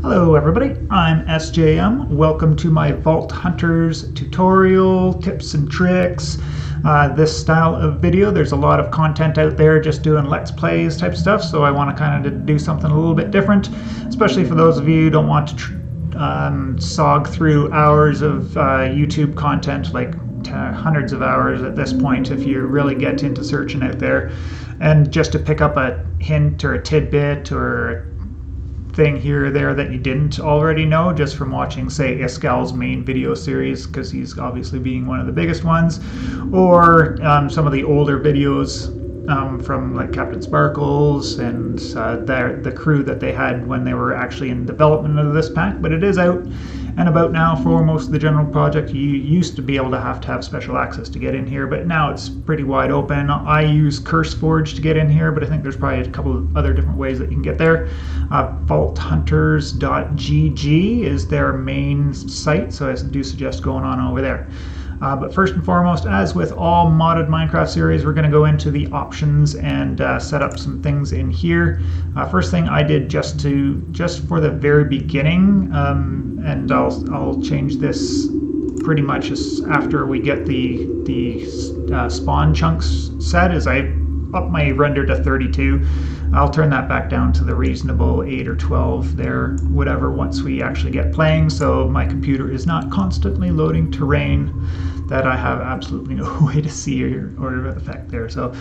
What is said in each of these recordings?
Hello everybody, I'm SJM. Welcome to my Vault Hunters tutorial, tips and tricks. This style of video, there's a lot of content out there just doing Let's Plays type stuff, so I want to kind of do something a little bit different, especially for those of you who don't want to sog through hours of YouTube content, like hundreds of hours at this point if you really get into searching out there, and just to pick up a hint or a tidbit or a thing here or there that you didn't already know just from watching, say, Iskal's main video series, because he's obviously being one of the biggest ones, or some of the older videos from like Captain Sparkles and the crew that they had when they were actually in development of this pack. But it is out and about now for most of the general project. You used to be able to have special access to get in here, but now it's pretty wide open. I use CurseForge to get in here, but I think there's probably a couple of other different ways that you can get there. VaultHunters.gg is their main site, so I do suggest going on over there. But first and foremost, as with all modded Minecraft series, we're going to go into the options and set up some things in here. First thing I did just for the very beginning, and I'll change this pretty much after we get the spawn chunks set, is I up my render to 32. I'll turn that back down to the reasonable 8 or 12 there, whatever, once we actually get playing, so my computer is not constantly loading terrain that I have absolutely no way to see or affect there. So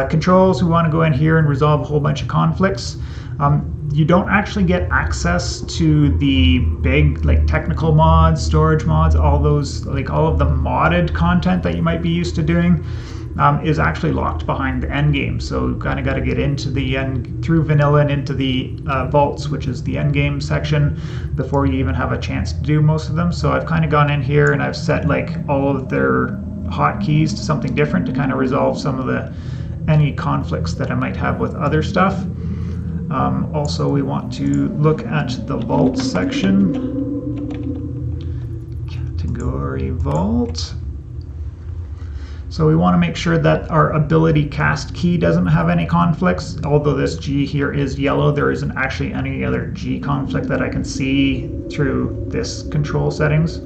controls, we want to go in here and resolve a whole bunch of conflicts. You don't actually get access to the big like technical mods, storage mods, all those, like all of the modded content that you might be used to doing. Is actually locked behind the end game, so we've kind of got to get into the end through vanilla and into the vaults, which is the end game section, before you even have a chance to do most of them. So I've kind of gone in here and I've set like all of their hotkeys to something different to kind of resolve some of any conflicts that I might have with other stuff. Also, we want to look at the vault section. Category vault. So we want to make sure that our ability cast key doesn't have any conflicts. Although this G here is yellow, there isn't actually any other G conflict that I can see through this control settings.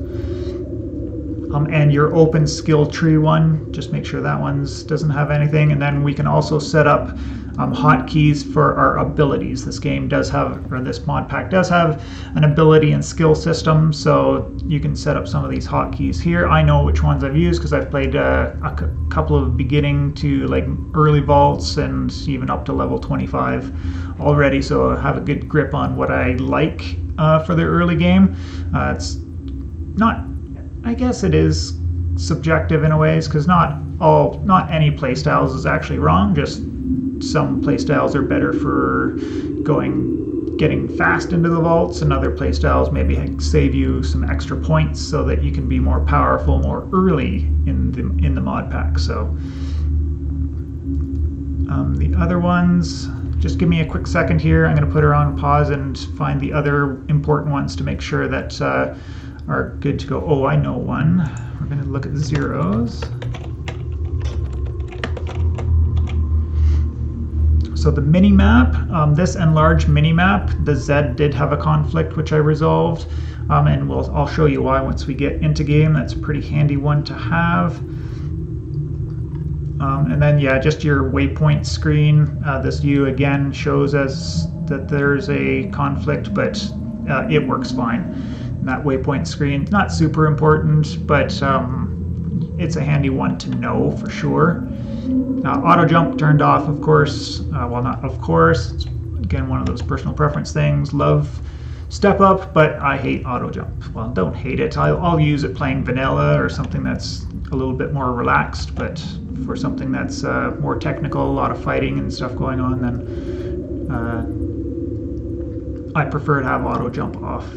And your open skill tree one, just make sure that one doesn't have anything. And then we can also set up hotkeys for our abilities. This game does have, or this mod pack does have, an ability and skill system, so you can set up some of these hotkeys here. I know which ones I've used because I've played a couple of beginning to like early vaults and even up to level 25 already, so I have a good grip on what I like for the early game. It's not, I guess it is subjective in a ways, because not any playstyles is actually wrong, just some playstyles are better for getting fast into the vaults, and other playstyles maybe save you some extra points so that you can be more powerful more early in the mod pack. So the other ones, just give me a quick second here. I'm going to put her on pause and find the other important ones to make sure that are good to go. Oh, I know one. We're going to look at zeros. So the minimap, this enlarged minimap, the Z did have a conflict which I resolved, and I'll show you why once we get into game. That's a pretty handy one to have. And then yeah, just your waypoint screen. This view again shows us that there's a conflict, but it works fine. And that waypoint screen, not super important, but it's a handy one to know for sure. Auto jump turned off, of course. Well, not of course. It's, again, one of those personal preference things. Love step up, but I hate auto jump. Well, don't hate it. I'll use it playing vanilla or something that's a little bit more relaxed, but for something that's more technical, a lot of fighting and stuff going on, then I prefer to have auto jump off.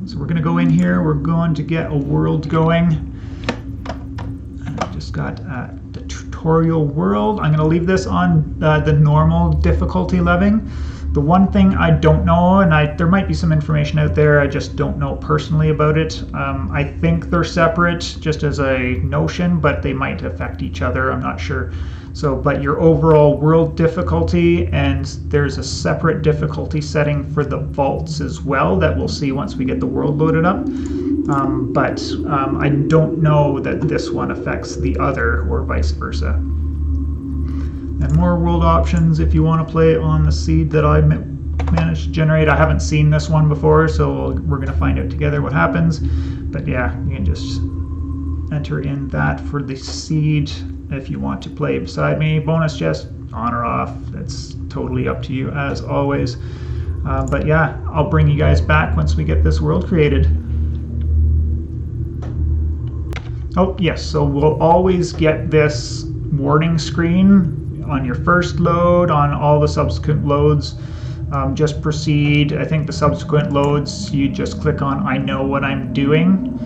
So we're going to go in here. We're going to get a world going. Just got the tutorial world. I'm going to leave this on the normal difficulty leveling. The one thing I don't know, and there might be some information out there, I just don't know personally about it. I think they're separate just as a notion, but they might affect each other. I'm not sure. So, but your overall world difficulty, and there's a separate difficulty setting for the vaults as well that we'll see once we get the world loaded up. But I don't know that this one affects the other or vice versa. And more world options if you want to play on the seed that I managed to generate. I haven't seen this one before, so we're going to find out together what happens. But yeah, you can just enter in that for the seed if you want to play beside me. Bonus chest, on or off, that's totally up to you as always. But yeah, I'll bring you guys back once we get this world created. Oh yes, so we'll always get this warning screen on your first load, on all the subsequent loads. Just proceed. I think the subsequent loads, you just click on I know what I'm doing.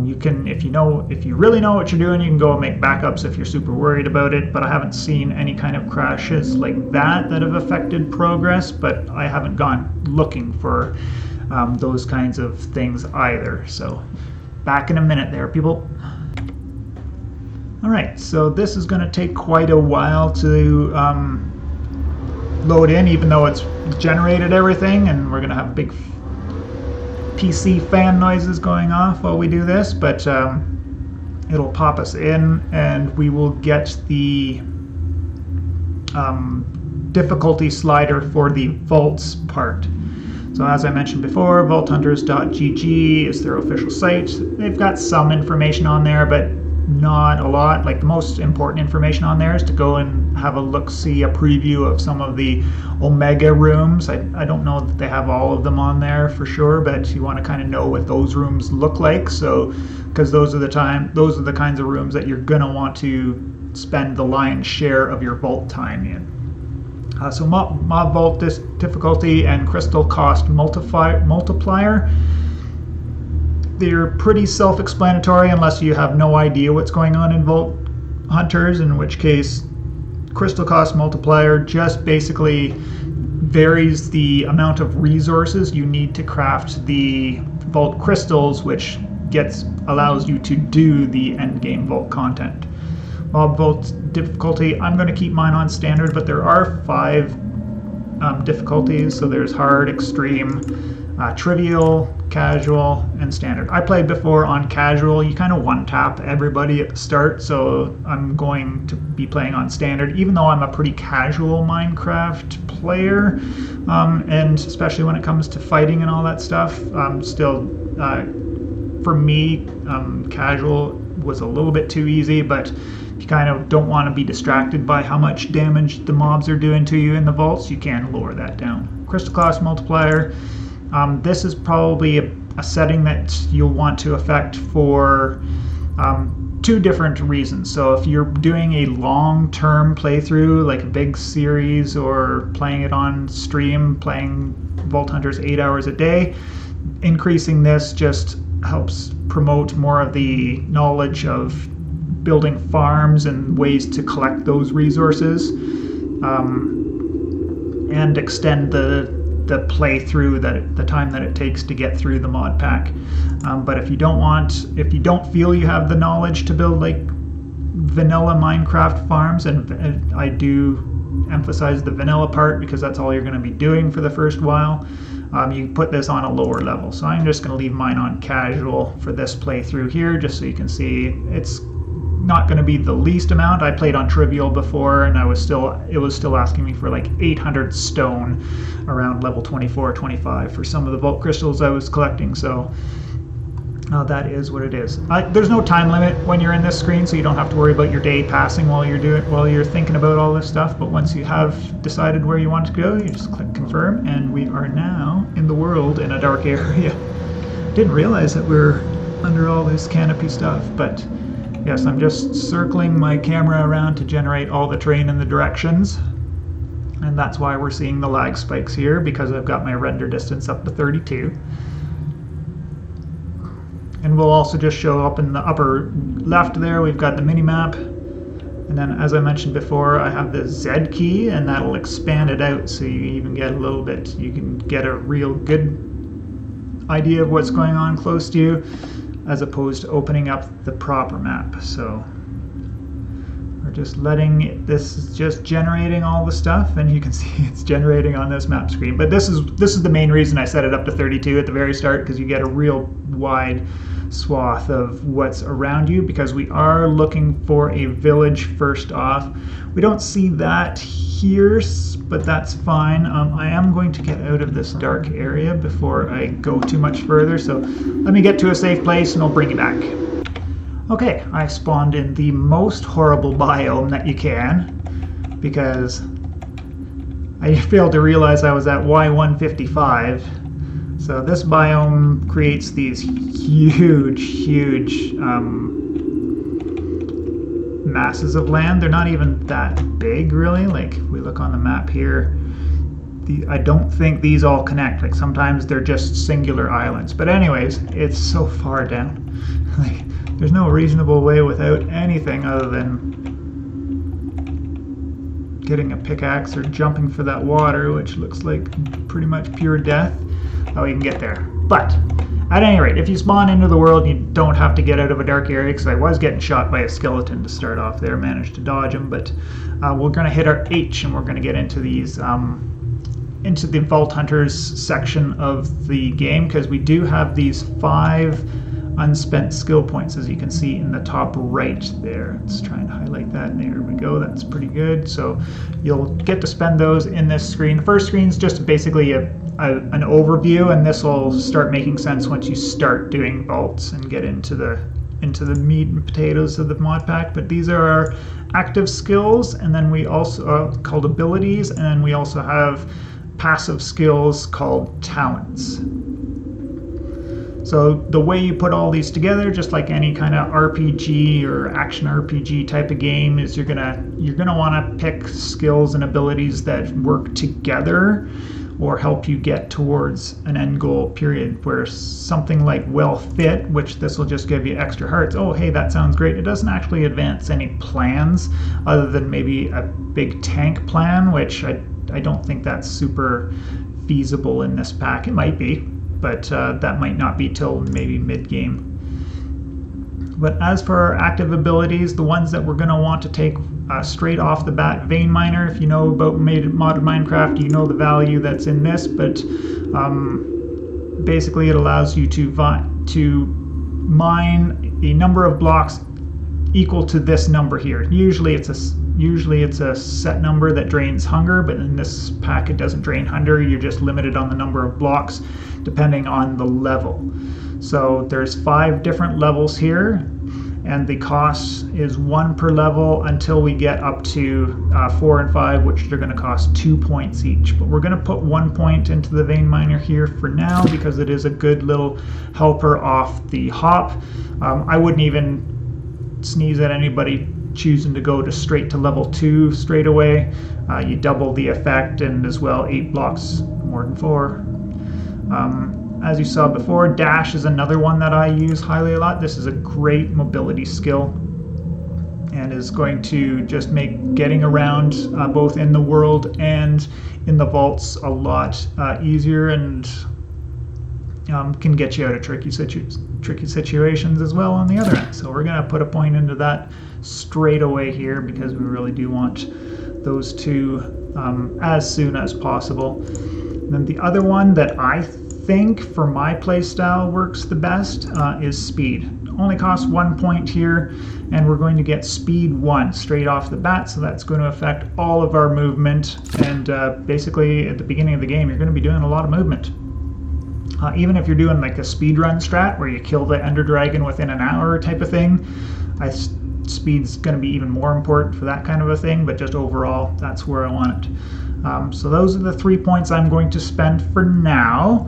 You can, if you really know what you're doing, you can go and make backups if you're super worried about it, but I haven't seen any kind of crashes like that have affected progress, but I haven't gone looking for those kinds of things either. So back in a minute there, people. Alright, so this is going to take quite a while to load in, even though it's generated everything, and we're going to have big PC fan noises going off while we do this, but it'll pop us in and we will get the difficulty slider for the vaults part. So as I mentioned before, vaulthunters.gg is their official site. They've got some information on there, but not a lot. Like, the most important information on there is to go and have a look-see, a preview of some of the Omega rooms. I don't know that they have all of them on there for sure, but you want to kind of know what those rooms look like. So, because those are the kinds of rooms that you're gonna want to spend the lion's share of your vault time in. So mob vault difficulty and crystal cost multiplier. They're pretty self-explanatory unless you have no idea what's going on in Vault Hunters, in which case crystal cost multiplier just basically varies the amount of resources you need to craft the vault crystals, which allows you to do the endgame vault content. Mob vault difficulty, I'm going to keep mine on standard, but there are 5 difficulties. So there's hard, extreme, trivial, casual, and standard. I played before on casual. You kind of one-tap everybody at the start, so I'm going to be playing on standard, even though I'm a pretty casual Minecraft player, and especially when it comes to fighting and all that stuff. Still, for me, casual was a little bit too easy, but if you kind of don't want to be distracted by how much damage the mobs are doing to you in the vaults, you can lower that down. Crystal cost multiplier. This is probably a setting that you'll want to affect for 2 different reasons. So if you're doing a long-term playthrough, like a big series, or playing it on stream, playing Vault Hunters 8 hours a day, increasing this just helps promote more of the knowledge of building farms and ways to collect those resources, and extend the playthrough, the time that it takes to get through the mod pack. But if you don't feel you have the knowledge to build like vanilla Minecraft farms, and I do emphasize the vanilla part because that's all you're going to be doing for the first while, you put this on a lower level. So I'm just going to leave mine on casual for this playthrough here, just so you can see it's not going to be the least amount. I played on trivial before, and it was still asking me for like 800 stone around level 24, 25 for some of the vault crystals I was collecting. So that is what it is. There's no time limit when you're in this screen, so you don't have to worry about your day passing while you're thinking about all this stuff. But once you have decided where you want to go, you just click confirm, and we are now in the world in a dark area. Didn't realize that we're under all this canopy stuff, but yes, I'm just circling my camera around to generate all the terrain and the directions. And that's why we're seeing the lag spikes here, because I've got my render distance up to 32. And we'll also just show up in the upper left there, we've got the minimap. And then, as I mentioned before, I have the Z key, and that'll expand it out so you even get a little bit, you can get a real good idea of what's going on close to you, as opposed to opening up the proper map. So we're just letting it, this is just generating all the stuff, and you can see it's generating on this map screen. But this is the main reason I set it up to 32 at the very start, because you get a real wide swath of what's around you, because we are looking for a village first off. We don't see that here, but that's fine. I am going to get out of this dark area before I go too much further, so let me get to a safe place and I'll bring you back. Okay, I spawned in the most horrible biome that you can, because I failed to realize I was at Y155. So this biome creates these huge masses of land. They're not even that big, really. Like, if we look on the map here, I don't think these all connect. Like, sometimes they're just singular islands. But anyways, it's so far down. Like, there's no reasonable way without anything other than getting a pickaxe or jumping for that water, which looks like pretty much pure death. How we can get there. But at any rate, if you spawn into the world, you don't have to get out of a dark area, because I was getting shot by a skeleton to start off there, managed to dodge him. But we're going to hit our H, and we're going to get into these into the Vault Hunters section of the game, because we do have these 5 unspent skill points, as you can see in the top right there. Let's try and highlight that. There we go. That's pretty good. So you'll get to spend those in this screen. The first screen is just basically an overview, and this will start making sense once you start doing vaults and get into the meat and potatoes of the mod pack. But these are our active skills, and then we also called abilities, and then we also have passive skills called talents. So the way you put all these together, just like any kind of RPG or action RPG type of game, is you're gonna want to pick skills and abilities that work together or help you get towards an end goal period, where something like well fit, which this will just give you extra hearts. Oh, hey, that sounds great. It doesn't actually advance any plans other than maybe a big tank plan, which I don't think that's super feasible in this pack. It might be, but that might not be till maybe mid-game. But as for our active abilities, the ones that we're going to want to take straight off the bat, Vein Miner. If you know about modded Minecraft, you know the value that's in this, but basically it allows you to mine a number of blocks equal to this number here. Usually it's a set number that drains hunger, but in this pack it doesn't drain hunger. You're just limited on the number of blocks depending on the level. So there's 5 different levels here, and the cost is 1 per level until we get up to 4 and 5, which are going to cost 2 points each. But we're going to put 1 point into the Vein Miner here for now, because it is a good little helper off the hop. I wouldn't even sneeze at anybody choosing to go straight to level 2 straight away. You double the effect, and as well 8 blocks more than 4. As you saw before, dash is another one that I use highly a lot. This is a great mobility skill and is going to just make getting around both in the world and in the vaults a lot easier, and can get you out of tricky situations as well on the other end. So we're going to put a point into that straight away here, because we really do want those 2 as soon as possible. And then the other one that I think for my playstyle works the best is speed. It only costs 1 point here, and we're going to get speed 1 straight off the bat, so that's going to affect all of our movement. And basically at the beginning of the game you're going to be doing a lot of movement. Even if you're doing like a speedrun strat where you kill the Ender Dragon within an hour type of thing, speed's going to be even more important for that kind of a thing, but just overall that's where I want it. So those are the 3 points I'm going to spend for now,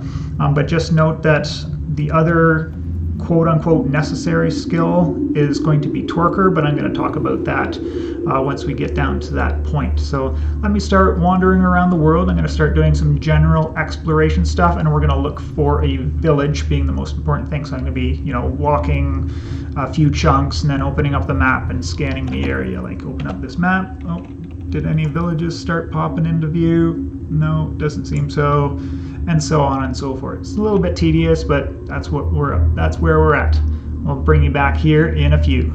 but just note that the other quote-unquote necessary skill is going to be Torquer, but I'm going to talk about that once we get down to that point. So let me start wandering around the world. I'm going to start doing some general exploration stuff, and we're going to look for a village being the most important thing. So I'm going to be, walking a few chunks and then opening up the map and scanning the area. Like, open up this map. Oh, did any villages start popping into view? No, doesn't seem so. And so on and so forth. It's a little bit tedious, but that's where we're at. We'll bring you back here in a few.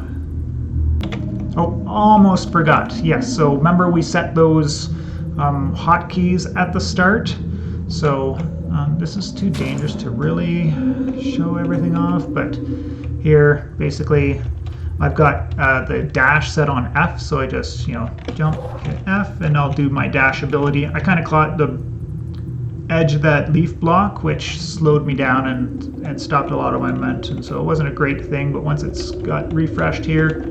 Oh, almost forgot. Yes, so remember we set those hotkeys at the start. So this is too dangerous to really show everything off, but here basically I've got the dash set on F, so I just jump, hit F, and I'll do my dash ability. I kind of caught the edge of that leaf block, which slowed me down and stopped a lot of my momentum, so it wasn't a great thing, but once it's got refreshed here,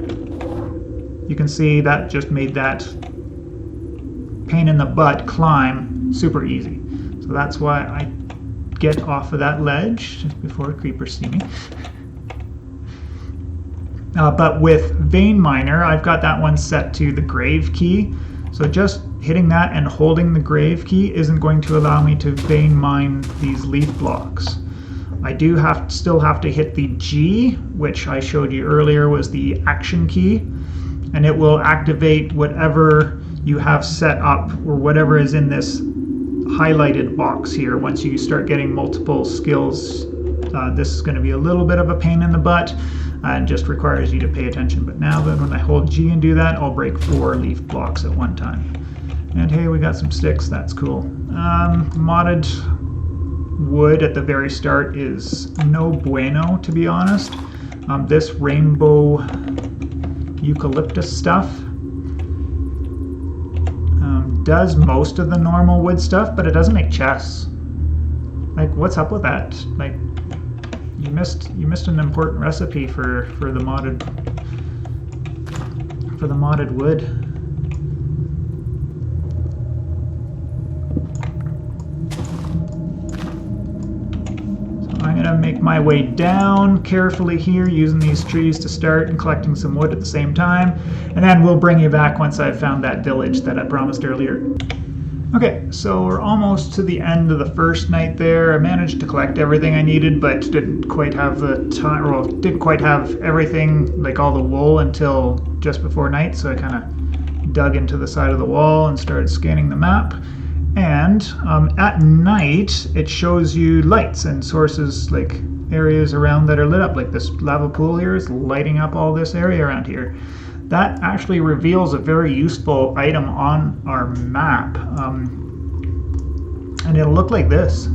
you can see that just made that pain in the butt climb super easy. So that's why I get off of that ledge just before creepers see me. But with Vein Miner, I've got that one set to the grave key. So just hitting that and holding the grave key isn't going to allow me to vein mine these leaf blocks. I do still have to hit the G, which I showed you earlier was the action key, and it will activate whatever you have set up or whatever is in this highlighted box here. Once you start getting multiple skills, this is going to be a little bit of a pain in the butt and just requires you to pay attention. But now that when I hold G and do that, I'll break 4 leaf blocks at one time. And hey, we got some sticks, that's cool. Modded wood at the very start is no bueno, to be honest. This rainbow eucalyptus stuff does most of the normal wood stuff, but it doesn't make chests. Like, what's up with that? Like, you missed an important recipe for the modded wood. So I'm gonna make my way down carefully here, using these trees to start and collecting some wood at the same time, and then we'll bring you back once I've found that village that I promised earlier. Okay, so we're almost to the end of the first night there. I managed to collect everything I needed, but didn't quite have the time, or didn't quite have everything, like all the wool, until just before night, so I kind of dug into the side of the wall and started scanning the map. And at night, it shows you lights and sources, like areas around that are lit up, like this lava pool here is lighting up all this area around here. That actually reveals a very useful item on our map, and it'll look like this.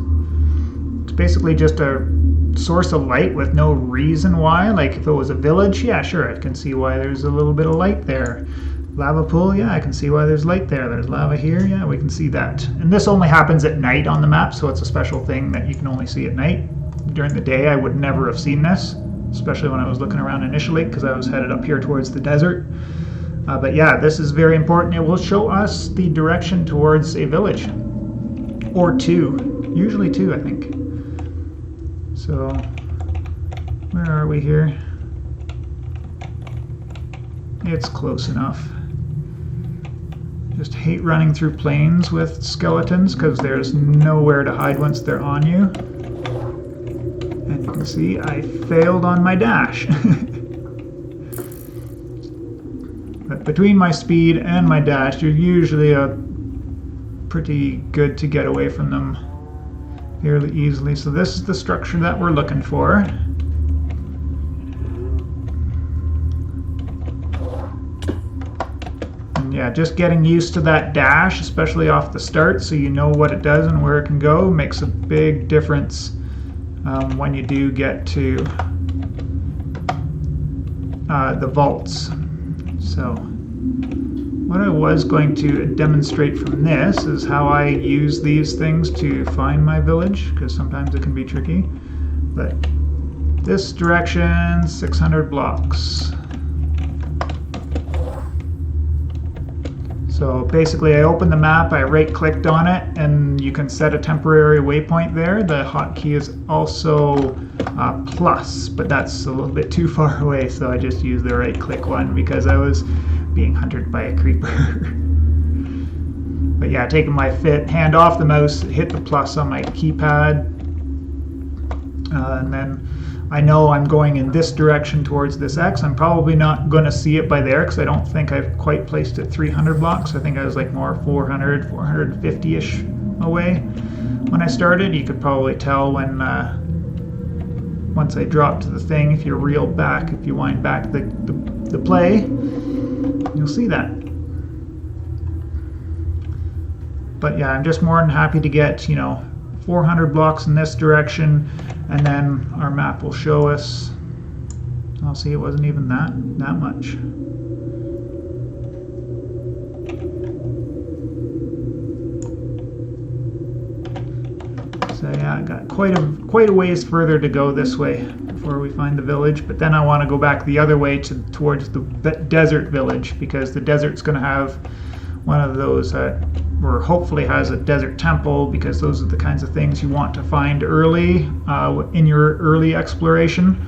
It's basically just a source of light with no reason why. Like if it was a village, yeah, sure, I can see why there's a little bit of light there. Lava pool, yeah, I can see why there's light there. There's lava here, yeah, we can see that. And this only happens at night on the map, so it's a special thing that you can only see at night. During the day, I would never have seen this, especially when I was looking around initially, because I was headed up here towards the desert. But yeah, this is very important. It will show us the direction towards a village, or 2, usually 2, I think. So, where are we here? It's close enough. Just hate running through plains with skeletons, because there's nowhere to hide once they're on you. And you can see I failed on my dash. But between my speed and my dash, you're usually pretty good to get away from them fairly easily. So this is the structure that we're looking for. And yeah, just getting used to that dash, especially off the start, so you know what it does and where it can go, makes a big difference when you do get to the vaults. So what I was going to demonstrate from this is how I use these things to find my village, because sometimes it can be tricky. But this direction, 600 blocks. So basically I opened the map, I right-clicked on it, and you can set a temporary waypoint there. The hotkey is also plus, but that's a little bit too far away, so I just used the right-click one because I was being hunted by a creeper. But yeah, taking my hand off the mouse, hit the plus on my keypad, and then I know I'm going in this direction towards this X. I'm probably not going to see it by there because I don't think I've quite placed it 300 blocks. I think I was like more 400, 450-ish away when I started. You could probably tell when once I dropped to the thing, if you reel back, if you wind back the play, you'll you'll see that. But yeah, I'm just more than happy to get, 400 blocks in this direction, and then our map will show us. I'll see it wasn't even that much. So yeah, I got quite a ways further to go this way before we find the village. But then I want to go back the other way towards the desert village, because the desert's going to have one of those, or hopefully has a desert temple, because those are the kinds of things you want to find early in your early exploration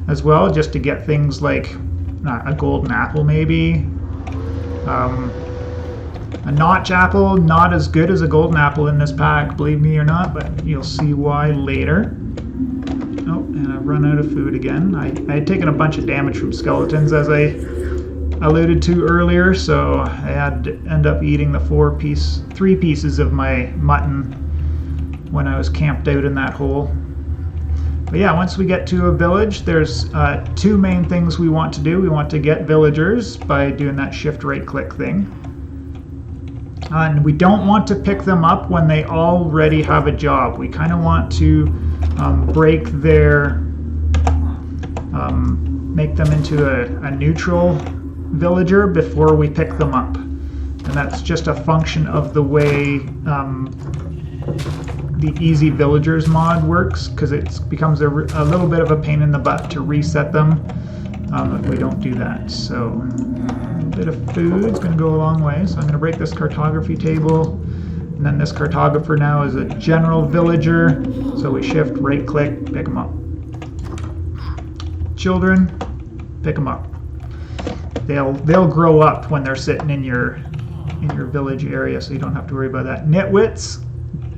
as well, just to get things like a golden apple maybe. A notch apple, not as good as a golden apple in this pack, believe me or not, but you'll see why later. Oh, and I've run out of food again. I had taken a bunch of damage from skeletons, as I alluded to earlier, so I had to end up eating the 3 pieces of my mutton when I was camped out in that hole. But yeah, once we get to a village, there's 2 main things we want to do. We want to get villagers by doing that shift right click thing. And we don't want to pick them up when they already have a job. We kind of want to break their, make them into a neutral villager before we pick them up. And that's just a function of the way the Easy Villagers mod works, because it becomes a little bit of a pain in the butt to reset them if we don't do that. So a bit of food is going to go a long way. So I'm going to break this cartography table, and then this cartographer now is a general villager, so we shift right click, pick them up. Children, pick them up. They'll grow up when they're sitting in your village area, so you don't have to worry about that. Nitwits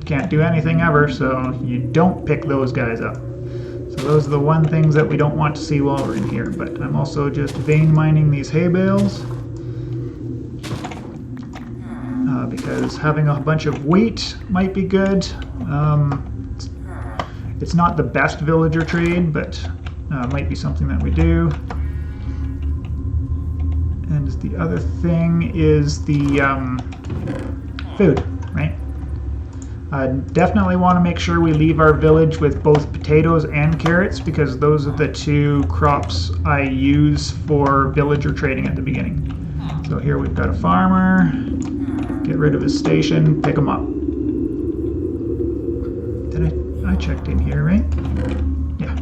can't do anything ever, so you don't pick those guys up. So those are the one things that we don't want to see while we're in here. But I'm also just vein mining these hay bales, because having a bunch of wheat might be good. It's not the best villager trade, but might be something that we do. And the other thing is the food, right? Definitely want to make sure we leave our village with both potatoes and carrots, because those are the 2 crops I use for villager trading at the beginning. So here we've got a farmer. Get rid of his station, pick him up. I checked in here, right? Yeah.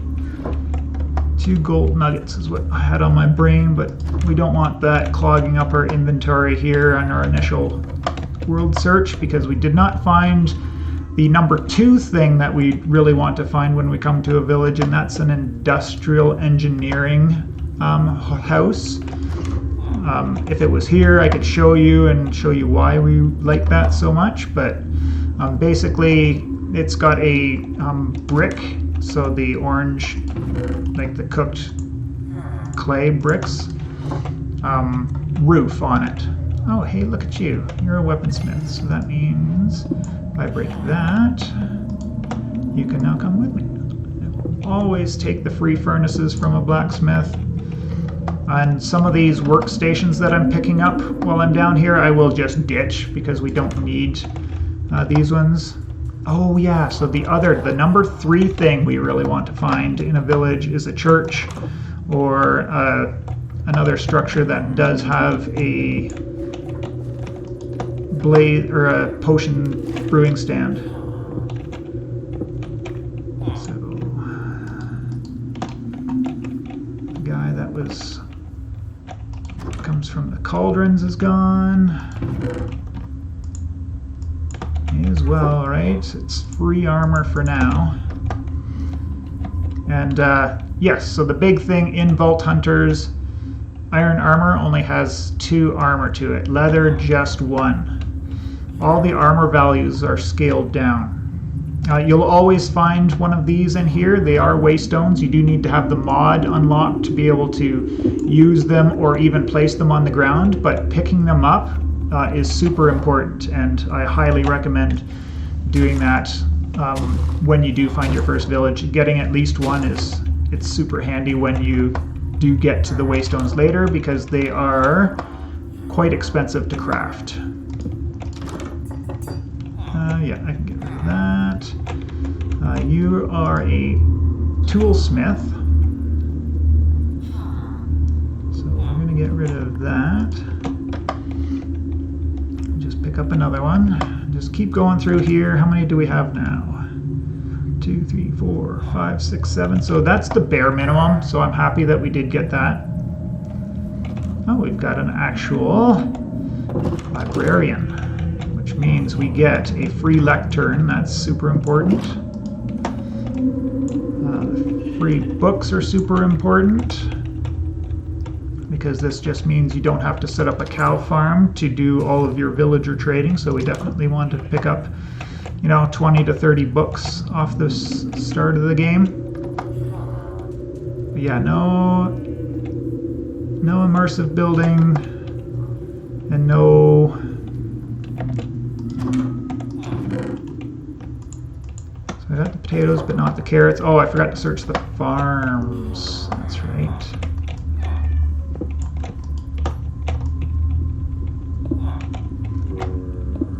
2 gold nuggets is what I had on my brain, but we don't want that clogging up our inventory here on our initial world search, because we did not find the number 2 thing that we really want to find when we come to a village, and that's an industrial engineering house. If it was here, I could show you why we like that so much, but basically it's got a brick, so the orange, like the cooked clay bricks, roof on it. Oh, hey, look at you. You're a weaponsmith, so that means if I break that, you can now come with me. Always take the free furnaces from a blacksmith. And some of these workstations that I'm picking up while I'm down here, I will just ditch, because we don't need these ones. Oh yeah, so the number 3 thing we really want to find in a village is a church, or another structure that does have a blade or a potion brewing stand. So the guy that comes from the cauldrons is gone. Me as well, right? It's free armor for now. And yes, so the big thing in Vault Hunters, iron armor only has 2 armor to it. Leather, just 1. All the armor values are scaled down. You'll always find one of these in here. They are waystones. You do need to have the mod unlocked to be able to use them or even place them on the ground, but picking them up is super important, and I highly recommend doing that when you do find your first village. Getting at least one it's super handy when you do get to the waystones later, because they are quite expensive to craft. Yeah, I can get rid of that. You are a toolsmith. So I'm going to get rid of that. Just pick up another one. Just keep going through here. How many do we have now? 2, 3, 4, 5, 6, 7. So that's the bare minimum. So I'm happy that we did get that. Oh, we've got an actual librarian, which means we get a free lectern. That's super important. Free books are super important because this just means you don't have to set up a cow farm to do all of your villager trading. So we definitely want to pick up, 20 to 30 books off the start of the game. But yeah, no immersive building and no I got the potatoes, but not the carrots. Oh, I forgot to search the farms. That's right.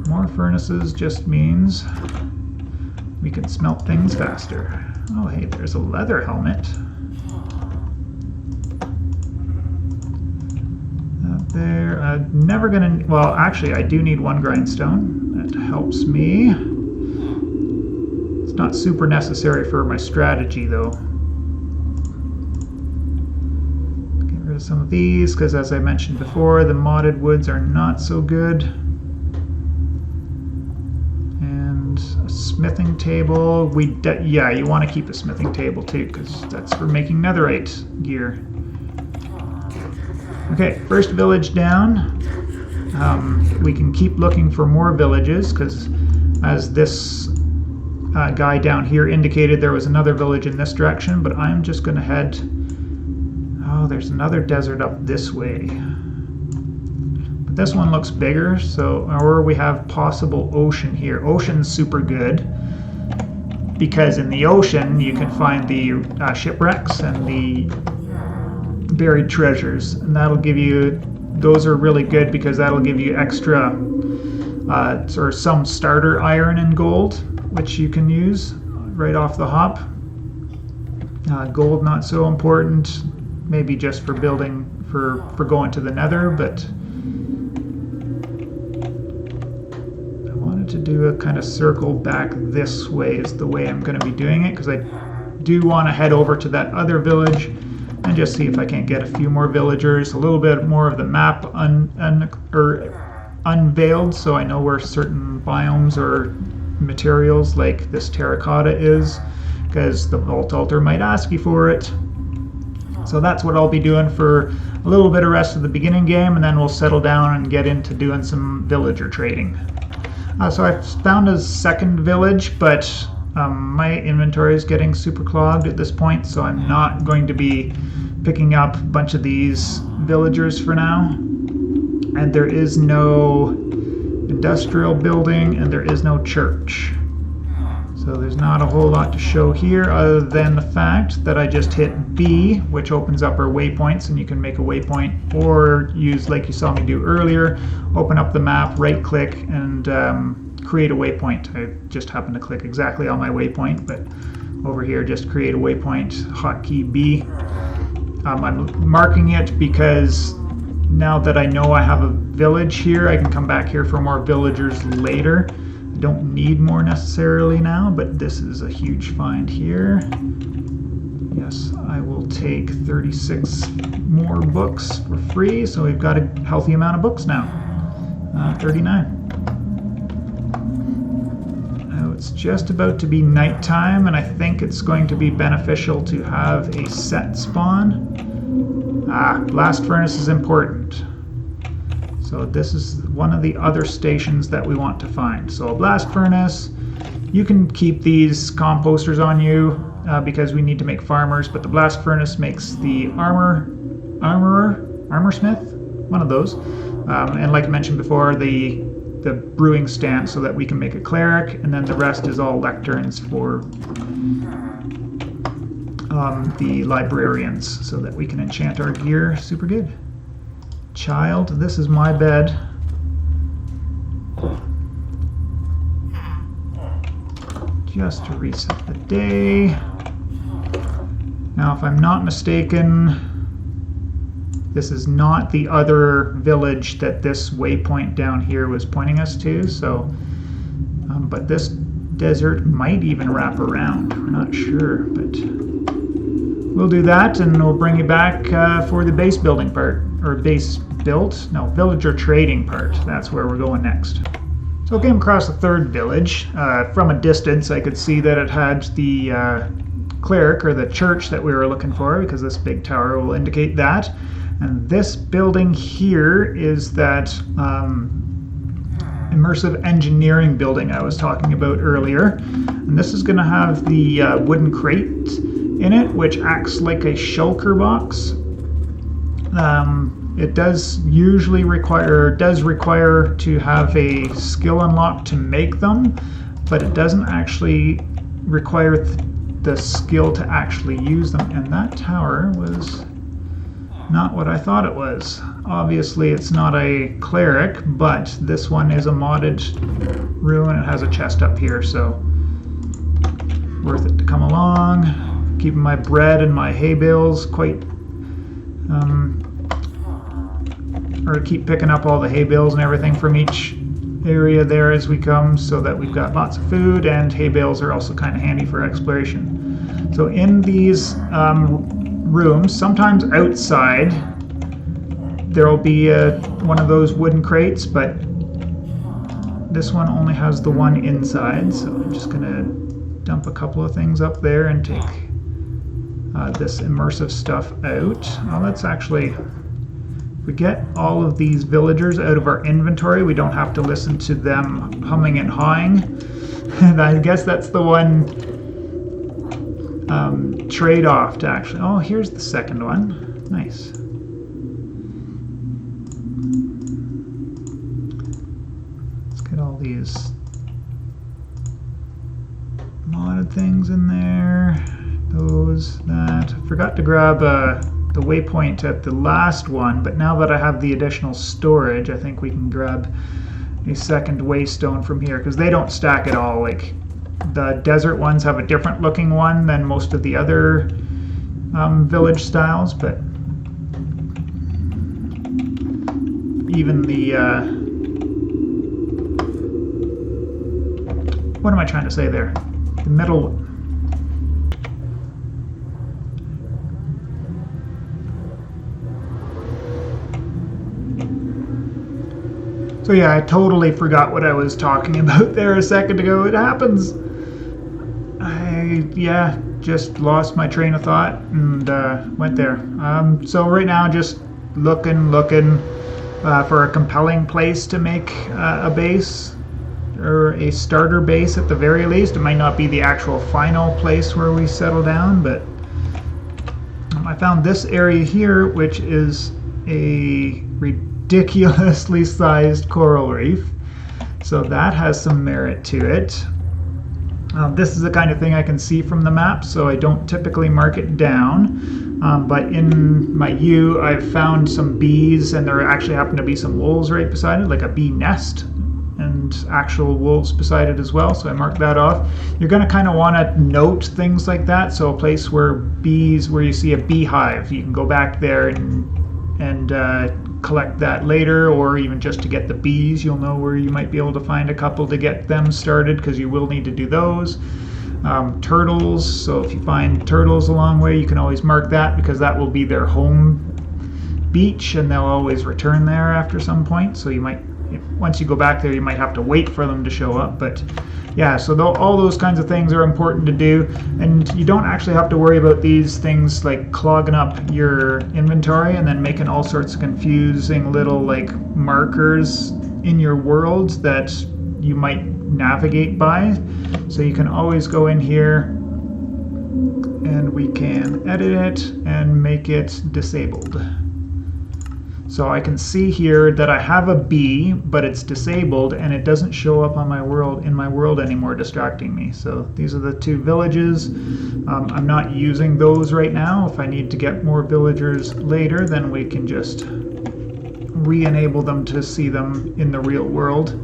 More furnaces just means we can smelt things faster. Oh, hey, there's a leather helmet. Out there. Never gonna... Well, actually, I do need 1 grindstone. That helps me. It's not super necessary for my strategy, though. Get rid of some of these, because as I mentioned before, the modded woods are not so good. And a smithing table. Yeah, you want to keep a smithing table, too, because that's for making netherite gear. Okay, first village down. We can keep looking for more villages, because as this guy down here indicated, there was another village in this direction, but I'm just going to head... Oh, there's another desert up this way. But this one looks bigger, so... Or we have possible ocean here. Ocean's super good, because in the ocean you can find the shipwrecks and the buried treasures, and that'll give you... Those are really good because that'll give you extra... or some starter iron and gold, which you can use right off the hop. Gold not so important, maybe just for building, for going to the nether, but I wanted to do a kind of circle back this way is the way I'm going to be doing it, because I do want to head over to that other village and just see if I can't get a few more villagers, a little bit more of the map unveiled, so I know where certain biomes or materials like this terracotta is, because the vault altar might ask you for it. So that's what I'll be doing for a little bit of rest of the beginning game, and then we'll settle down and get into doing some villager trading. So I've found a second village, but my inventory is getting super clogged at this point, so I'm not going to be picking up a bunch of these villagers for now. And there is no industrial building, and there is no church. So there's not a whole lot to show here other than the fact that I just hit B, which opens up our waypoints, and you can make a waypoint or use, like you saw me do earlier, open up the map, right click, and create a waypoint. I just happened to click exactly on my waypoint, but over here just create a waypoint, hotkey B. I'm marking it because now that I know I have a village here, I can come back here for more villagers later. I don't need more necessarily now, but this is a huge find here. Yes, I will take 36 more books for free, so we've got a healthy amount of books now. 39. Now it's just about to be nighttime, and I think it's going to be beneficial to have a set spawn. Blast furnace is important. So this is one of the other stations that we want to find. So a blast furnace, you can keep these composters on you because we need to make farmers, but the blast furnace makes the armorsmith, one of those. And like I mentioned before, the brewing stand so that we can make a cleric, and then the rest is all lecterns for the librarians so that we can enchant our gear super good. child, this is my bed. Just to reset the day. Now, if I'm not mistaken, this is not the other village that this waypoint down here was pointing us to, so, but this desert might even wrap around. We're not sure, but we'll do that, and we'll bring you back for the base building part, or base built? No, villager trading part. That's where we're going next. So I came across the third village. From a distance, I could see that it had the cleric, or the church that we were looking for, because this big tower will indicate that. And this building here is that immersive engineering building I was talking about earlier. And this is going to have the wooden crate in it, which acts like a shulker box. It does require to have a skill unlock to make them, but it doesn't actually require the skill to actually use them. And that tower was not what I thought it was. Obviously it's not a cleric, but this one is a modded room and it has a chest up here, so worth it to come along. Keeping my bread and my hay bales quite or keep picking up all the hay bales and everything from each area there as we come, so that we've got lots of food, and hay bales are also kind of handy for exploration. So in these rooms, sometimes outside there will be one of those wooden crates, but this one only has the one inside, so I'm just gonna dump a couple of things up there and take this immersive stuff out. Well, let's actually, if we get all of these villagers out of our inventory, we don't have to listen to them humming and hawing. And I guess that's the one trade-off to actually... Oh, here's the second one. Nice. Let's get all these modded things in there. Those, that. I forgot to grab the waypoint at the last one, but now that I have the additional storage, I think we can grab a second waystone from here, because they don't stack at all. Like, the desert ones have a different looking one than most of the other village styles, but even the what am I trying to say there? The middle. So yeah, I totally forgot what I was talking about there a second ago. It happens. I just lost my train of thought and went there. So right now, just looking for a compelling place to make a base, or a starter base at the very least. It might not be the actual final place where we settle down, but I found this area here, which is a ridiculously sized coral reef, so that has some merit to it. This is the kind of thing I can see from the map, so I don't typically mark it down, but in my U I've found some bees, and there actually happen to be some wolves right beside it, like a bee nest, and actual wolves beside it as well, so I marked that off. You're going to kind of want to note things like that, so a place where bees, where you see a beehive, you can go back there and collect that later, or even just to get the bees, you'll know where you might be able to find a couple to get them started, because you will need to do those. Turtles, so if you find turtles along the way, you can always mark that, because that will be their home beach, and they'll always return there after some point, so you might, once you go back there, you might have to wait for them to show up. But yeah, so all those kinds of things are important to do, and you don't actually have to worry about these things like clogging up your inventory and then making all sorts of confusing little like markers in your world that you might navigate by. So you can always go in here and we can edit it and make it disabled. So I can see here that I have a bee, but it's disabled and it doesn't show up on my world, in my world anymore, distracting me. So these are the two villages. I'm not using those right now. If I need to get more villagers later, then we can just re-enable them to see them in the real world.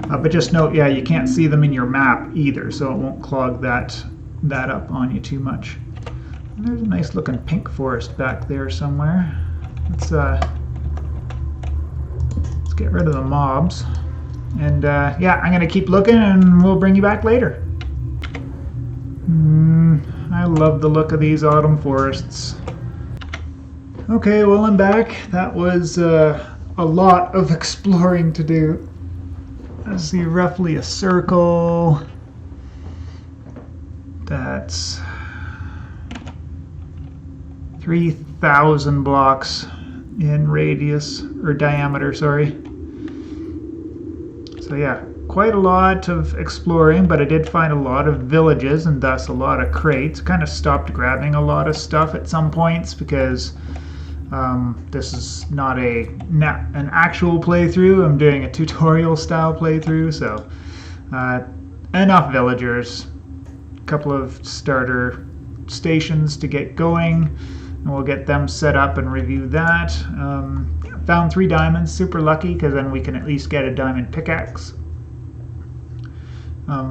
But just note, yeah, you can't see them in your map either, so it won't clog that up on you too much. And there's a nice looking pink forest back there somewhere. Let's get rid of the mobs. And yeah, I'm gonna keep looking and we'll bring you back later. I love the look of these autumn forests. Okay, well, I'm back. That was a lot of exploring to do. I see roughly a circle. That's 3,000 blocks in radius, or diameter, sorry. So yeah, quite a lot of exploring, but I did find a lot of villages and thus a lot of crates. Kind of stopped grabbing a lot of stuff at some points because this is not an actual playthrough. I'm doing a tutorial style playthrough, so enough villagers, a couple of starter stations to get going, and we'll get them set up and review that. Found 3 diamonds, super lucky, because then we can at least get a diamond pickaxe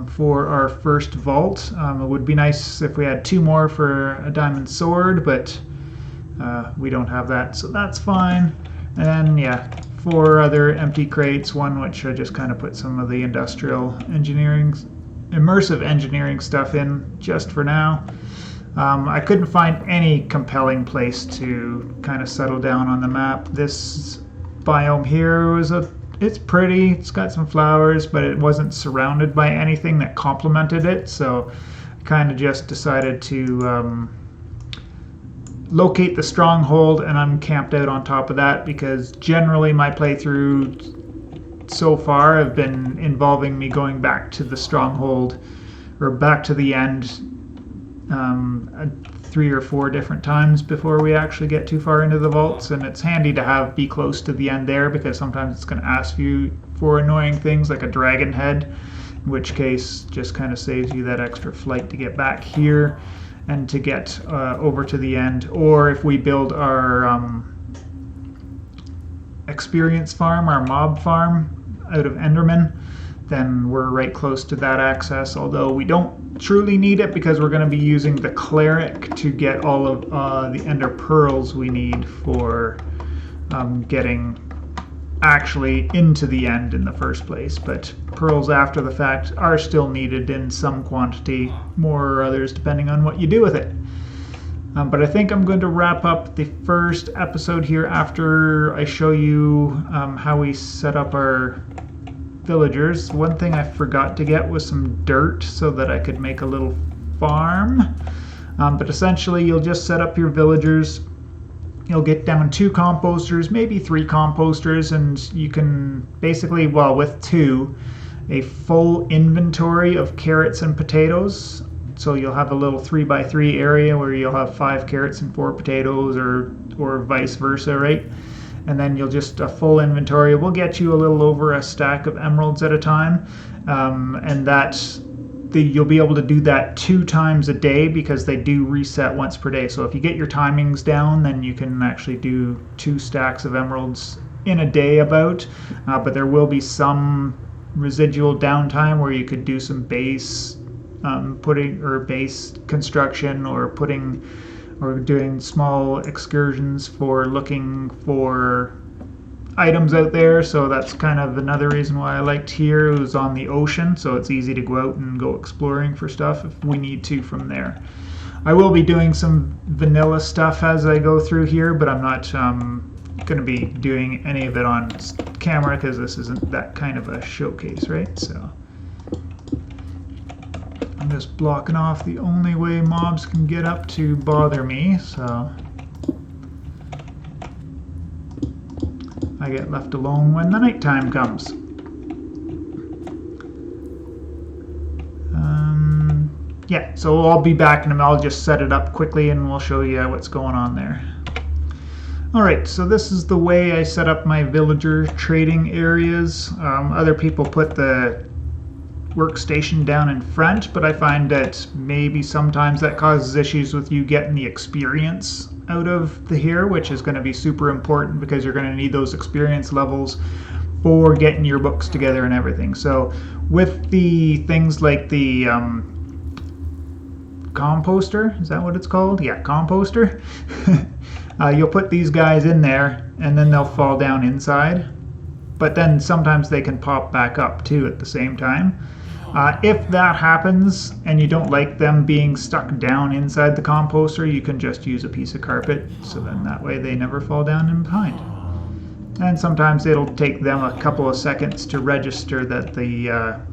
for our first vault. It would be nice if we had 2 more for a diamond sword, but we don't have that, so that's fine. And yeah, 4 other empty crates, one which I just kind of put some of the industrial engineering, immersive engineering stuff in just for now. I couldn't find any compelling place to kind of settle down on the map. This biome here it's pretty, it's got some flowers, but it wasn't surrounded by anything that complemented it, so I kind of just decided to locate the stronghold, and I'm camped out on top of that because generally my playthrough so far have been involving me going back to the stronghold or back to the end 3 or 4 different times before we actually get too far into the vaults, and it's handy to be close to the end there because sometimes it's going to ask you for annoying things like a dragon head, in which case just kind of saves you that extra flight to get back here and to get over to the end. Or if we build our experience farm, our mob farm out of Enderman, then we're right close to that access, although we don't truly need it because we're going to be using the cleric to get all of the ender pearls we need for getting actually into the end in the first place. But pearls after the fact are still needed in some quantity, more or others depending on what you do with it. But I think I'm going to wrap up the first episode here after I show you how we set up our villagers. One thing I forgot to get was some dirt so that I could make a little farm. But essentially you'll just set up your villagers. You'll get down 2 composters, maybe 3 composters, and you can basically, well, with 2, a full inventory of carrots and potatoes. So you'll have a little 3x3 area where you'll have 5 carrots and 4 potatoes, or vice versa, right? And then you'll just, a full inventory will get you a little over a stack of emeralds at a time. And you'll be able to do that 2 times a day because they do reset once per day. So if you get your timings down, then you can actually do 2 stacks of emeralds in a day about. But there will be some residual downtime where you could do some base base construction or doing small excursions for looking for items out there. So that's kind of another reason why I liked here. It was on the ocean, so it's easy to go out and go exploring for stuff if we need to from there. I will be doing some vanilla stuff as I go through here, but I'm not going to be doing any of it on camera because this isn't that kind of a showcase, right? So I'm just blocking off the only way mobs can get up to bother me, so I get left alone when the nighttime comes. Yeah, so I'll be back and I'll just set it up quickly and we'll show you what's going on there. Alright, so this is the way I set up my villager trading areas. Other people put the workstation down in front, but I find that maybe sometimes that causes issues with you getting the experience out of here, which is going to be super important because you're going to need those experience levels for getting your books together and everything. So with the things like the composter, is that what it's called? Yeah, composter. You'll put these guys in there and then they'll fall down inside. But then sometimes they can pop back up too at the same time. If that happens and you don't like them being stuck down inside the composter, you can just use a piece of carpet, so then that way they never fall down in behind. And sometimes it'll take them a couple of seconds to register that the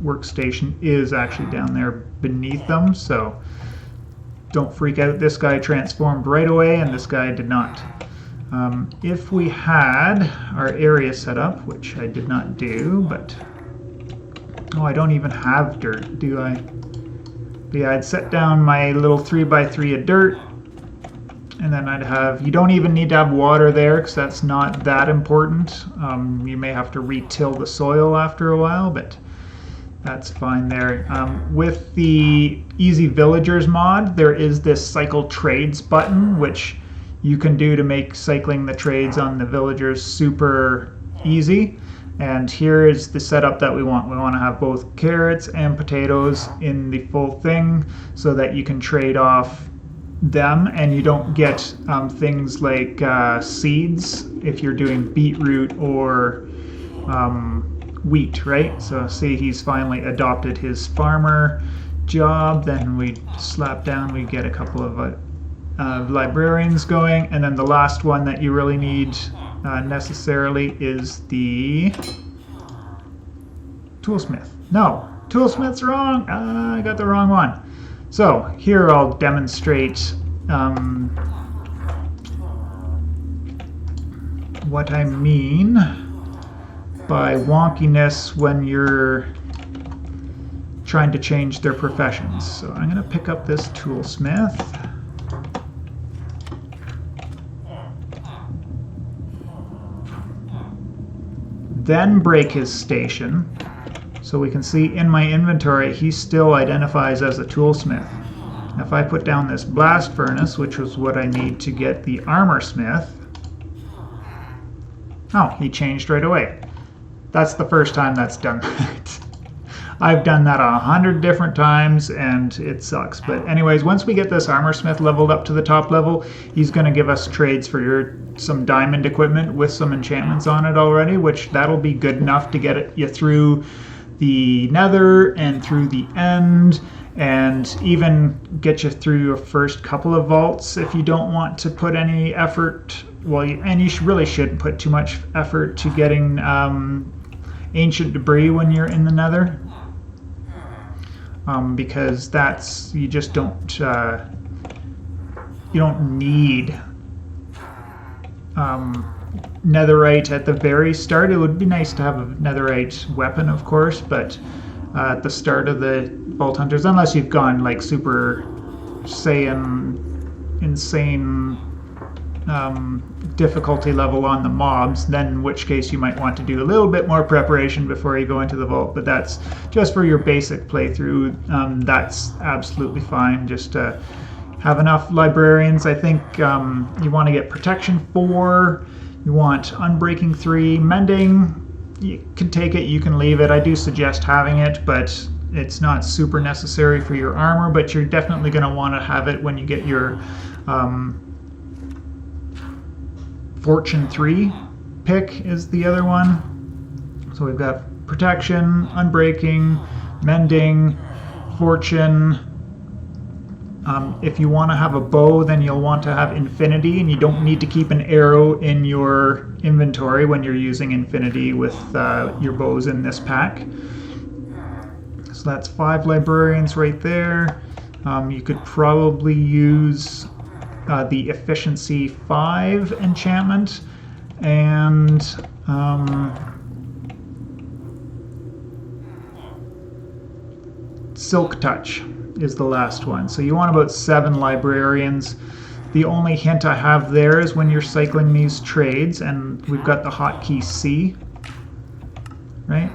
workstation is actually down there beneath them, so don't freak out. This guy transformed right away and this guy did not. If we had our area set up, which I did not do, but oh, I don't even have dirt, do I? But yeah, I'd set down my little 3x3 of dirt, and then I'd have, you don't even need to have water there because that's not that important. You may have to re-till the soil after a while, but that's fine there. With the Easy Villagers mod, there is this Cycle Trades button, which you can do to make cycling the trades on the villagers super easy. And here is the setup that we want. We want to have both carrots and potatoes in the full thing so that you can trade off them and you don't get things like seeds if you're doing beetroot or wheat, right? So see, he's finally adopted his farmer job. Then we slap down, we get a couple of librarians going, and then the last one that you really need necessarily is the toolsmith. No, toolsmith's wrong. I got the wrong one. So here I'll demonstrate what I mean by wonkiness when you're trying to change their professions. So I'm going to pick up this toolsmith. Then break his station. So we can see in my inventory he still identifies as a toolsmith. If I put down this blast furnace, which was what I need to get the armor smith, oh, he changed right away. That's the first time that's done that. I've done that 100 different times and it sucks. But anyways, once we get this armor smith leveled up to the top level, he's going to give us trades for some diamond equipment with some enchantments on it already, which that'll be good enough to get you through the nether and through the end, and even get you through your first couple of vaults if you don't want to put any effort. Well, and you really shouldn't put too much effort to getting ancient debris when you're in the nether. Because that's, you just don't, you don't need netherite at the very start. It would be nice to have a netherite weapon, of course, but at the start of the Vault Hunters, unless you've gone like super insane difficulty level on the mobs, then in which case you might want to do a little bit more preparation before you go into the vault, but that's just for your basic playthrough. That's absolutely fine. Just have enough librarians. I think you want to get protection 4, you want unbreaking 3, mending, you can take it, you can leave it. I do suggest having it, but it's not super necessary for your armor, but you're definitely going to want to have it when you get your Fortune 3 pick is the other one. So we've got protection, unbreaking, mending, fortune. If you want to have a bow, then you'll want to have infinity, and you don't need to keep an arrow in your inventory when you're using infinity with your bows in this pack. So that's 5 librarians right there. You could probably use the efficiency 5 enchantment, and silk touch is the last one. So you want about 7 librarians. The only hint I have there is when you're cycling these trades, and we've got the hotkey C, right?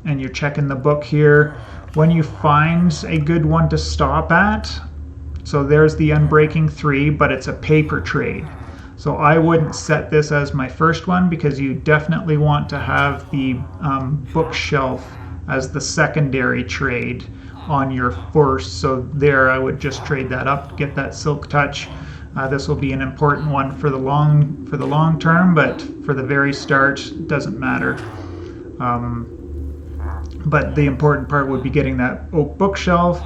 And you're checking the book here. When you find a good one to stop at, So there's the Unbreaking 3, but it's a paper trade. So I wouldn't set this as my first one because you definitely want to have the bookshelf as the secondary trade on your first. So there I would just trade that up, get that Silk Touch. This will be an important one for the long term, but for the very start, it doesn't matter. But the important part would be getting that oak bookshelf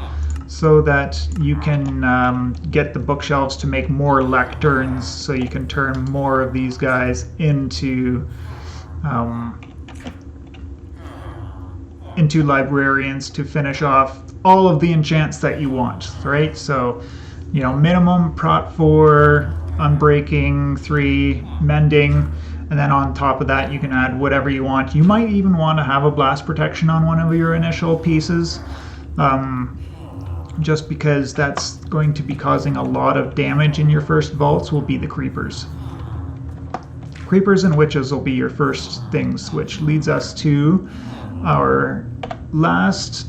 so that you can get the bookshelves to make more lecterns, so you can turn more of these guys into librarians to finish off all of the enchants that you want, right? So, you know, minimum prot 4, Unbreaking 3, Mending, and then on top of that you can add whatever you want. You might even want to have a blast protection on one of your initial pieces, just because that's going to be causing a lot of damage in your first vaults will be the creepers. Creepers and witches will be your first things, which leads us to our last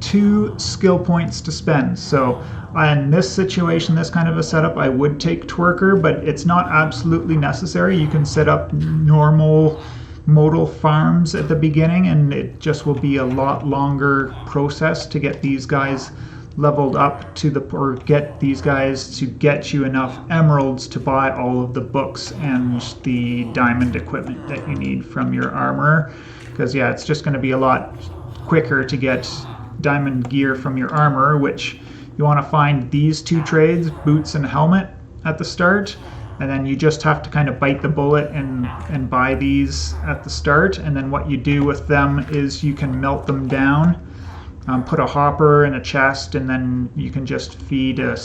2 skill points to spend. So in this situation, this kind of a setup, I would take Twerker, but it's not absolutely necessary. You can set up normal modal farms at the beginning, and it just will be a lot longer process to get these guys leveled up to or get these guys to get you enough emeralds to buy all of the books and the diamond equipment that you need from your armor. Because yeah, it's just going to be a lot quicker to get diamond gear from your armor, which you want to find these 2 trades, boots and helmet, at the start, and then you just have to kind of bite the bullet and buy these at the start. And then what you do with them is you can melt them down, put a hopper in a chest, and then you can just feed a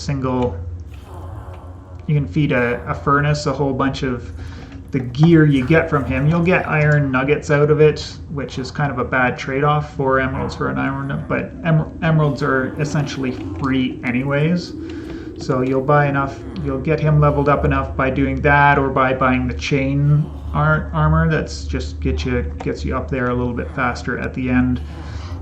furnace a whole bunch of the gear you get from him. You'll get iron nuggets out of it, which is kind of a bad trade-off for emeralds for an iron nugget, but emeralds are essentially free anyways. So you'll buy enough, you'll get him leveled up enough by doing that, or by buying the chain armor that's just gets you up there a little bit faster at the end.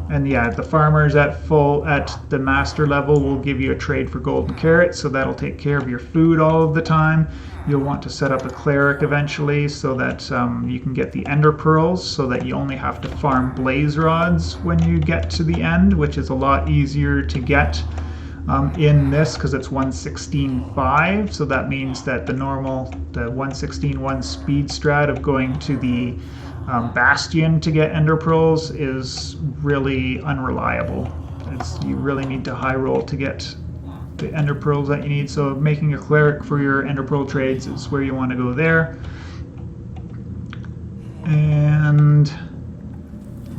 And yeah, the farmers at the master level will give you a trade for golden carrots, so that'll take care of your food all of the time. You'll want to set up a cleric eventually so that you can get the ender pearls, so that you only have to farm blaze rods when you get to the end, which is a lot easier to get in this because it's 116.5. So that means that the 116.1 speed strat of going to the Bastion to get ender pearls is really unreliable. You really need to high roll to get the ender pearls that you need. So making a cleric for your ender pearl trades is where you want to go there. And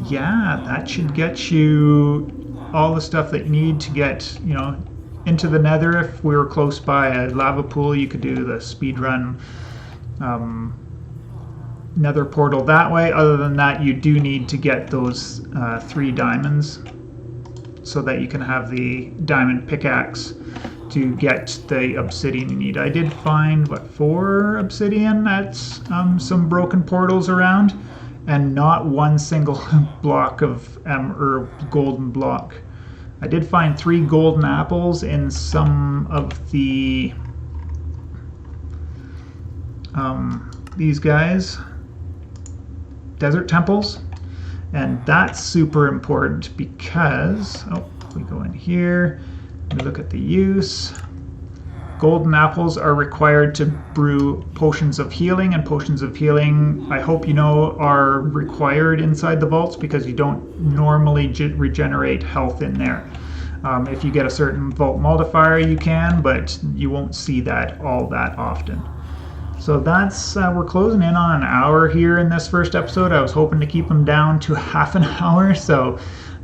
yeah, that should get you all the stuff that you need to get, you know, into the nether. If we were close by a lava pool, you could do the speed run nether portal that way. Other than that, you do need to get those 3 diamonds so that you can have the diamond pickaxe to get the obsidian you need. I did find 4 obsidian at some broken portals around, and not one single block of or golden block. I did find 3 golden apples in some of the these guys, desert temples, and that's super important because if we go in here, we look at the use. Golden apples are required to brew potions of healing, and potions of healing, I hope you know, are required inside the vaults because you don't normally regenerate health in there. If you get a certain vault multiplier, you can, but you won't see that all that often. So that's we're closing in on an hour here in this first episode. I was hoping to keep them down to half an hour, so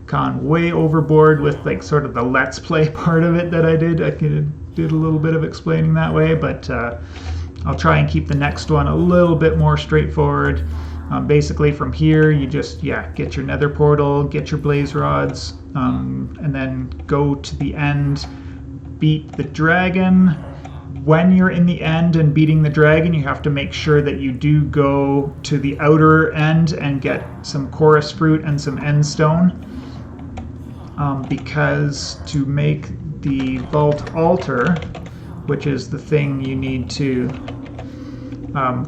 gone way overboard with like sort of the let's play part of it that I did. I did a little bit of explaining that way, but I'll try and keep the next one a little bit more straightforward. Basically from here you just get your nether portal, get your blaze rods, and then go to the end, beat the dragon. When you're in the end and beating the dragon, you have to make sure that you do go to the outer end and get some chorus fruit and some end stone, because to make the vault altar, which is the thing you need to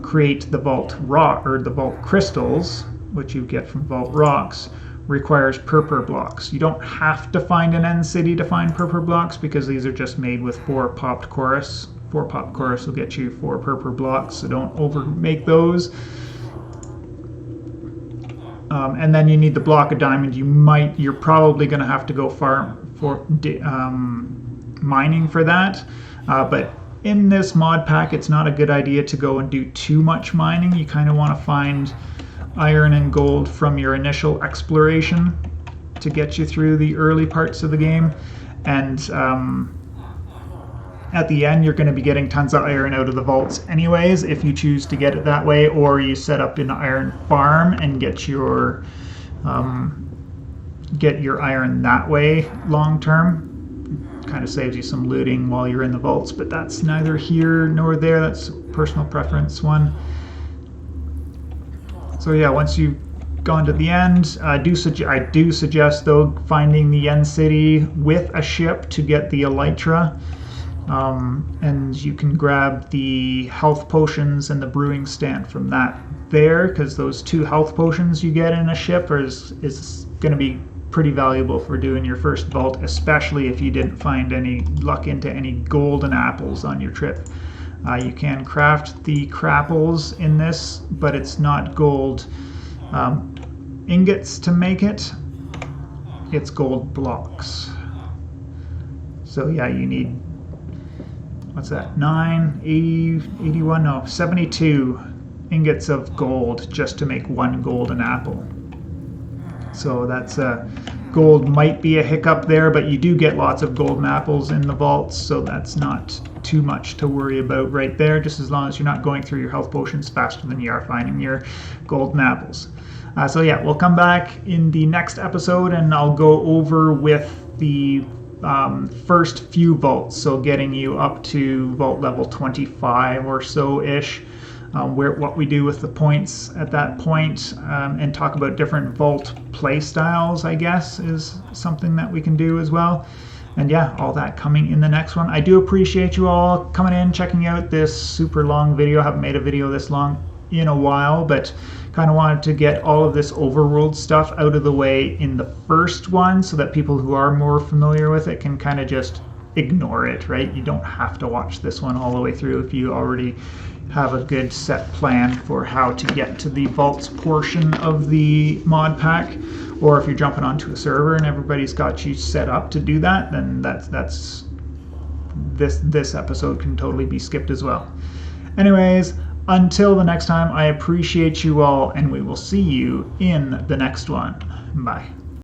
create the vault rock, or the vault crystals, which you get from vault rocks, requires purpur blocks. You don't have to find an end city to find purpur blocks, because these are just made with 4 popped chorus. 4 popped chorus will get you 4 purpur blocks, so don't over make those. And then you need the block of diamond. You're probably going to have to go far for mining for that, but in this mod pack it's not a good idea to go and do too much mining. You kind of want to find iron and gold from your initial exploration to get you through the early parts of the game, and at the end you're going to be getting tons of iron out of the vaults anyways if you choose to get it that way, or you set up an iron farm and get your iron that way long term. Kind of saves you some looting while you're in the vaults, but that's neither here nor there. That's a personal preference one. So yeah, once you've gone to the end, I do suggest though finding the end city with a ship to get the elytra. And you can grab the health potions and the brewing stand from that there, because those 2 health potions you get in a ship is going to be pretty valuable for doing your first vault, especially if you didn't find any luck into any golden apples on your trip. You can craft the crapples in this, but it's not gold ingots to make it. It's gold blocks. So yeah, you need, what's that, 9, 80, 81, no, 72 ingots of gold just to make 1 golden apple. So that's gold might be a hiccup there, but you do get lots of golden apples in the vaults, so that's not too much to worry about right there, just as long as you're not going through your health potions faster than you are finding your golden apples. So yeah, we'll come back in the next episode and I'll go over with the first few vaults, so getting you up to vault level 25 or so-ish. What we do with the points at that point, and talk about different vault play styles, I guess, is something that we can do as well. And yeah, all that coming in the next one. I do appreciate you all coming in, checking out this super long video. I haven't made a video this long in a while, but kind of wanted to get all of this overworld stuff out of the way in the first one, so that people who are more familiar with it can kind of just ignore it, right? You don't have to watch this one all the way through if you already have a good set plan for how to get to the vaults portion of the mod pack, or if you're jumping onto a server and everybody's got you set up to do that, then this episode can totally be skipped as well. Anyways, until the next time, I appreciate you all, and we will see you in the next one. Bye.